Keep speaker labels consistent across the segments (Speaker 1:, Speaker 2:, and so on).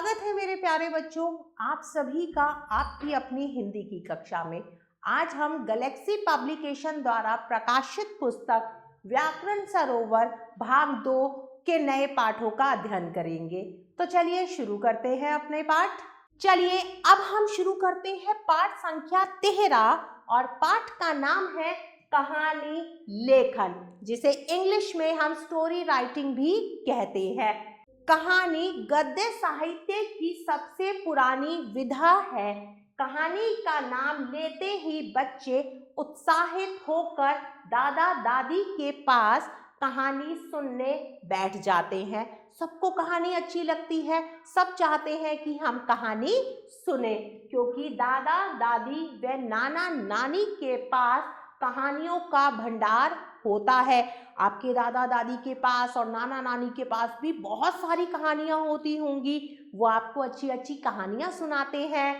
Speaker 1: स्वागत है मेरे प्यारे बच्चों, आप सभी का आपकी अपनी हिंदी की कक्षा में। आज हम गैलेक्सी पब्लिकेशन द्वारा प्रकाशित पुस्तक व्याकरण सरोवर भाग 2 के नए पाठों का अध्ययन करेंगे। तो चलिए शुरू करते हैं अपने पाठ। चलिए अब हम शुरू करते हैं पाठ संख्या 13 और पाठ का नाम है कहानी लेखन, जिसे इंग्लिश में हम स्टोरी राइटिंग भी कहते हैं। कहानी गद्य साहित्य की सबसे पुरानी विधा है। कहानी का नाम लेते ही बच्चे उत्साहित होकर दादा दादी के पास कहानी सुनने बैठ जाते हैं। सबको कहानी अच्छी लगती है, सब चाहते हैं कि हम कहानी सुने, क्योंकि दादा दादी व नाना नानी के पास कहानियों का भंडार होता है। आपके दादा दादी के पास और नाना नानी के पास भी बहुत सारी कहानियां होती होंगी, वो आपको अच्छी अच्छी कहानियां सुनाते हैं।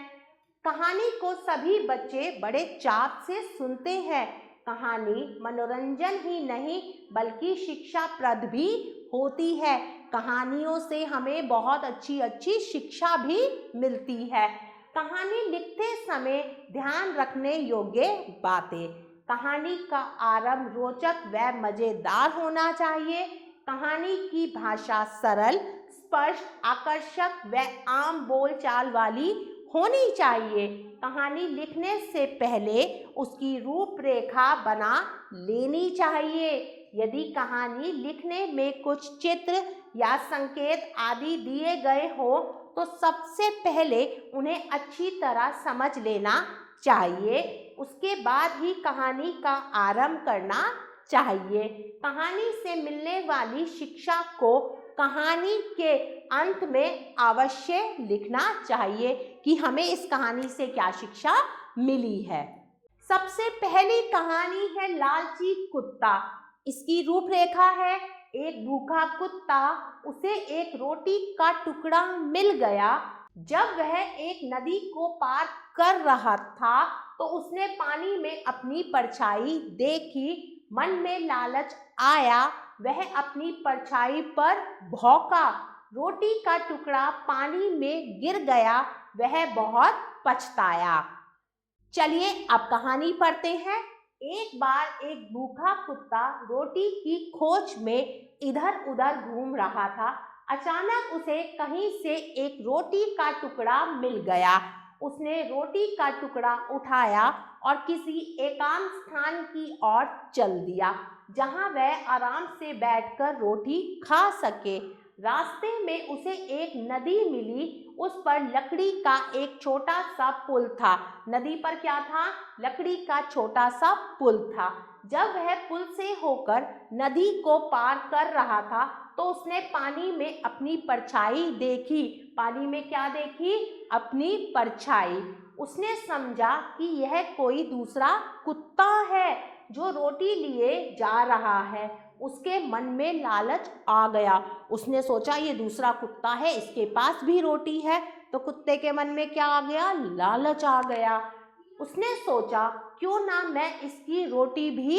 Speaker 1: कहानी को सभी बच्चे बड़े चाव से सुनते हैं। कहानी मनोरंजन ही नहीं बल्कि शिक्षाप्रद भी होती है। कहानियों से हमें बहुत अच्छी अच्छी शिक्षा भी मिलती है। कहानी लिखते समय ध्यान रखने योग्य बातें। कहानी का आरंभ रोचक व मजेदार होना चाहिए। कहानी की भाषा सरल, स्पष्ट, आकर्षक व आम बोलचाल वाली होनी चाहिए। कहानी लिखने से पहले उसकी रूपरेखा बना लेनी चाहिए। यदि कहानी लिखने में कुछ चित्र या संकेत आदि दिए गए हो तो सबसे पहले उन्हें अच्छी तरह समझ लेना चाहिए, उसके बाद ही कहानी का आरंभ करना चाहिए। कहानी से मिलने वाली शिक्षा को कहानी के अंत में अवश्य लिखना चाहिए कि हमें इस कहानी से क्या शिक्षा मिली है। सबसे पहली कहानी है लालची कुत्ता। इसकी रूपरेखा है, एक भूखा कुत्ता, उसे एक रोटी का टुकड़ा मिल गया। जब वह एक नदी को पार कर रहा था तो उसने पानी में अपनी परछाई देखी। मन में लालच आया, वह अपनी परछाई पर भौंका। रोटी का टुकड़ा पानी में गिर गया, वह बहुत पछताया। चलिए अब कहानी पढ़ते हैं। एक बार एक भूखा कुत्ता रोटी की खोज में इधर उधर घूम रहा था। अचानक उसे कहीं से एक रोटी का टुकड़ा मिल गया। उसने रोटी का टुकड़ा उठाया और किसी एकांत स्थान की ओर चल दिया, जहां वह आराम से बैठकर रोटी खा सके। रास्ते में उसे एक नदी मिली, उस पर लकड़ी का एक छोटा सा पुल था। नदी पर क्या था? लकड़ी का छोटा सा पुल था। जब वह पुल से होकर नदी को पार कर रहा था तो उसने पानी में अपनी परछाई देखी। पानी में क्या देखी? अपनी परछाई। उसने समझा कि यह कोई दूसरा कुत्ता है जो रोटी लिए जा रहा है। उसके मन में लालच आ गया। उसने सोचा ये दूसरा कुत्ता है, इसके पास भी रोटी है। तो कुत्ते के मन में क्या आ गया? लालच आ गया। उसने सोचा क्यों ना मैं इसकी रोटी भी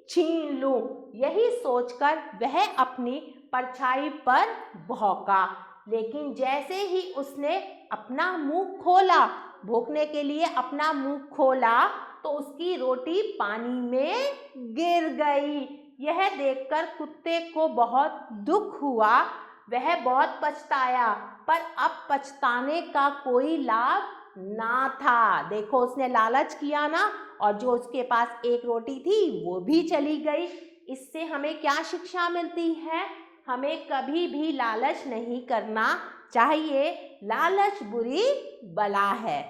Speaker 1: छीन लूं। यही सोचकर वह अपनी परछाई पर भौंका। लेकिन जैसे ही उसने अपना मुंह खोला, भौंकने के लिए अपना मुंह खोला, तो उसकी रोटी पानी में गिर गई। यह देखकर कुत्ते को बहुत दुख हुआ। वह बहुत पछताया, पर अब पछताने का कोई लाभ ना था। देखो उसने लालच किया ना, और जो उसके पास एक रोटी थी वो भी चली गई। इससे हमें क्या शिक्षा मिलती है? हमें कभी भी लालच नहीं करना चाहिए। लालच बुरी बला है।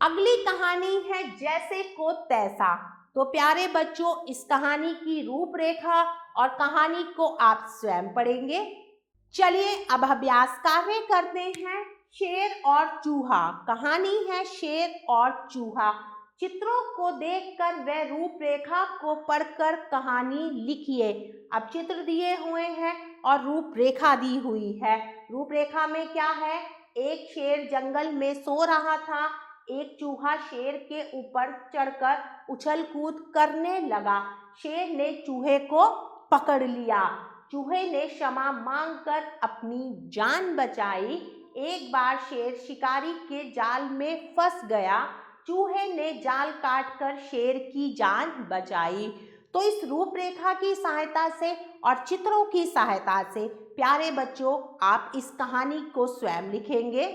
Speaker 1: अगली कहानी है जैसे को तैसा। तो प्यारे बच्चों, इस कहानी की रूपरेखा और कहानी को आप स्वयं पढ़ेंगे। चलिए अब अभ्यास कार्य करते हैं। शेर और चूहा। कहानी है शेर और चूहा। चित्रों को देखकर व रूपरेखा को पढ़कर कहानी लिखिए। अब चित्र दिए हुए हैं और रूपरेखा दी हुई है। रूपरेखा में क्या है? एक शेर जंगल में सो रहा था। एक चूहा शेर के ऊपर चढ़कर उछल कूद करने लगा। शेर ने चूहे को पकड़ लिया। चूहे ने क्षमा मांगकर अपनी जान बचाई। एक बार शेर शिकारी के जाल में फंस गया। चूहे ने जाल काटकर शेर की जान बचाई। तो इस रूपरेखा की सहायता से और चित्रों की सहायता से प्यारे बच्चों, आप इस कहानी को स्वयं लिखेंगे।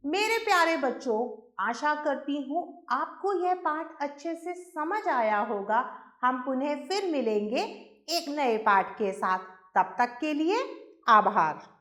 Speaker 1: मेरे प्यारे बच्चों, आशा करती हूँ आपको यह पाठ अच्छे से समझ आया होगा। हम पुनः फिर मिलेंगे एक नए पाठ के साथ। तब तक के लिए आभार।